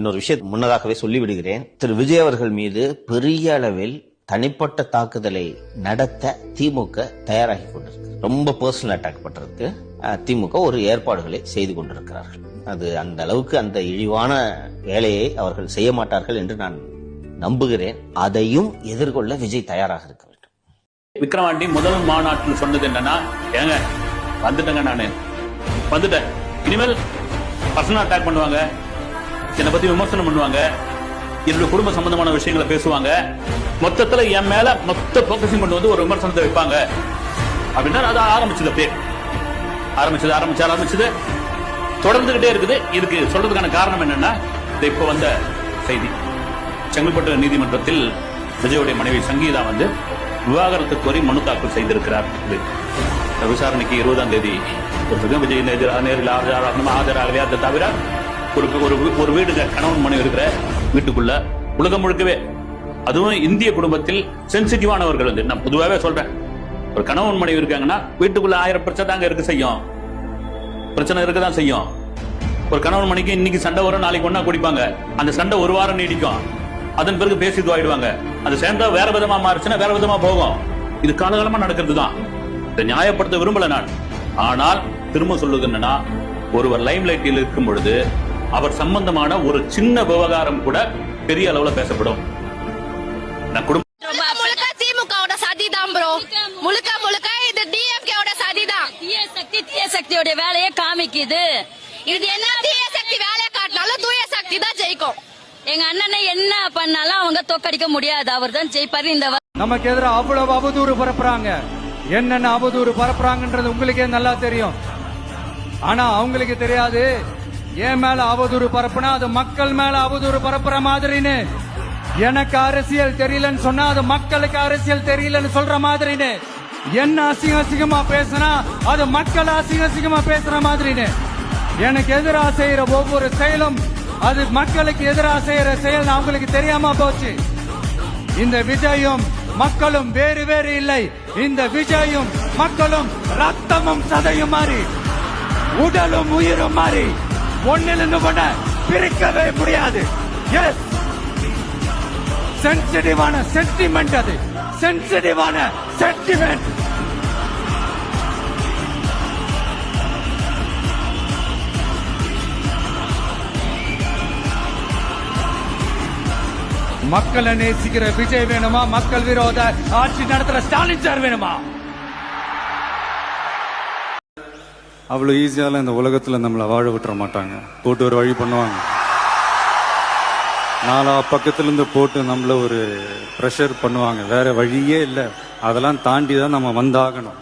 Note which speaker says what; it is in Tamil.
Speaker 1: இன்னொரு விஷயம் முன்னதாகவே சொல்லிவிடுகிறேன். திரு விஜய் அவர்கள் மீது பெரிய அளவில் தனிப்பட்ட தாக்குதலை நடத்த திமுக தயாராகி கொண்டிருக்கு. ரொம்ப பர்சனல் அட்டாக் பண்றதுக்கு திமுக ஒரு ஏற்பாடுகளை செய்து கொண்டிருக்கிறார்கள். அது அந்த அளவுக்கு அந்த இழிவான வேலையை அவர்கள் செய்ய மாட்டார்கள் என்று நான் நம்புகிறேன். அதையும் எதிர்கொள்ள விஜய் தயாராக இருக்க வேண்டும்.
Speaker 2: விக்ரவாண்டி முதல் மாநாட்டில் சொன்னது என்னன்னா, ஏங்க வந்துட்டேங்க, நானு வந்துட்டேன், இனிமேல் பர்சனல் அட்டாக் பண்ணுவாங்க, என்னை பத்தி விமர்சனம் பண்ணுவாங்க, என்னுடைய குடும்ப சம்பந்தமான விஷயங்களை பேசுவாங்க, மொத்தத்துல என் மேல மொத்த போக்கசிங் கொண்டு வந்து ஒரு விமர்சனத்தை வைப்பாங்க அப்படின்னா அது ஆரம்பிச்சது. அப்படியே ஆரம்பிச்சது தொடர்ந்துகிட்டே இருக்குது. இதுக்கு சொல்றதுக்கான காரணம் என்னன்னா, இப்ப வந்த செய்தி, செங்கல்பட்டு நீதிமன்றத்தில் விஜயோடைய மனைவி சங்கீதா விவாகரத்து கோரி மனு தாக்கல் செய்திருக்கிறார். விசாரணைக்கு 20ஆம் தேதி விஜய் நேரில் ஆஜராகலையா? அதை தவிர ஒரு வீடு, கணவன் மனைவி இருக்கிற வீட்டுக்குள்ள உலகம் முழுக்கவே, அதுவும் இந்திய குடும்பத்தில் சென்சிட்டிவானவர்கள் நான் பொதுவாகவே சொல்றேன், ஒரு கணவன் மனைவி இருக்காங்கன்னா வீட்டுக்குள்ள 1000 பிரச்சனை தாங்க பிரச்சனை இருக்கதான் செய்யும். ஒரு கணவன் மனைவிக்கு இன்னைக்கு சண்டை வரும், நாளைக்கு ஒன்னா குடிப்பாங்க, அந்த சண்டை ஒரு வாரம் நீடிக்கும், அதன் பிறகு பேசி ஆயிடுவாங்க, அந்த சேர்ந்தா வேற விதமா மாறுச்சுன்னா வேற விதமா போகும். இது காலகாலமா நடக்கிறது தான். இதை நியாயப்படுத்த விரும்பல நான். ஆனால் திரும்ப சொல்லுவது என்னன்னா, ஒருவர் லைம் லைட்டில் இருக்கும் பொழுது அவர் சம்பந்தமான ஒரு சின்ன விவகாரம் கூட பெரிய அளவுல பேசப்படும்.
Speaker 3: திமுகவோட சதிதான் ப்ரோ, முழுக்க முழுக்க இது டிஎம்கேவோட சதிதான். தீய சக்தியோட வேலையை காமிக்குது. இது என்ன தீய சக்தி வேலையை காட்டினாலும் தூய சக்தி தான் ஜெயிக்கும். எங்க அண்ணனை என்ன பண்ணாலும் அவங்க தோக்கடிக்க முடியாது, அவர் தான் ஜெயிப்பாரு. இந்த
Speaker 4: நமக்கு எதிராக அவ்வளவு அவதூறு பரப்புறாங்க. என்னென்ன அவதூறு பரப்புறாங்கன்றது உங்களுக்கே நல்லா தெரியும். ஆனா அவங்களுக்கு தெரியாது, என் மேல அவதூறு பரப்புனா அது மக்கள் மேல அவதூறு பரப்புற மாதிரின்னு. எனக்கு அரசியல் தெரியலன்னு சொன்னா அது மக்களுக்கு அரசியல் தெரியலன்னு சொல்ற மாதிரின்னு. என்ன அசிங்கமா பேசினா அது மக்கள் அசிங்கமா பேசுற மாதிரின்னு. எனக்கு எதிராக செய்யற ஒவ்வொரு செயலும் அது மக்களுக்கு எதிராக செய்யற செயல் அவங்களுக்கு தெரியாம போச்சு. இந்த விஜயும் மக்களும் வேறு வேறு இல்லை. இந்த விஜயும் மக்களும் ரத்தமும் சதையும் மாறி, உடலும் உயிரும் மாறி, ஒன்னிலிருந்து ஒண்ண பிரிக்கவே முடியாது. எஸ், சென்சிட்டிவான சென்டிமெண்ட், அது சென்சிட்டிவான சென்டிமெண்ட். மக்களை நேசிக்கிற விஜய் வேணுமா? மக்கள் விரோத ஆட்சி நடத்துற ஸ்டாலின் சார் வேணுமா?
Speaker 5: அவ்வளவு ஈஸியால இந்த உலகத்துல நம்மள வாழ விட்டுற மாட்டாங்க. போட்டு ஒரு வழி பண்ணுவாங்க. 4 பக்கத்துல இருந்து போட்டு நம்மள ஒரு பிரஷர் பண்ணுவாங்க. வேற வழியே இல்லை. அதெல்லாம் தாண்டி தான் நம்ம வந்தாகணும்.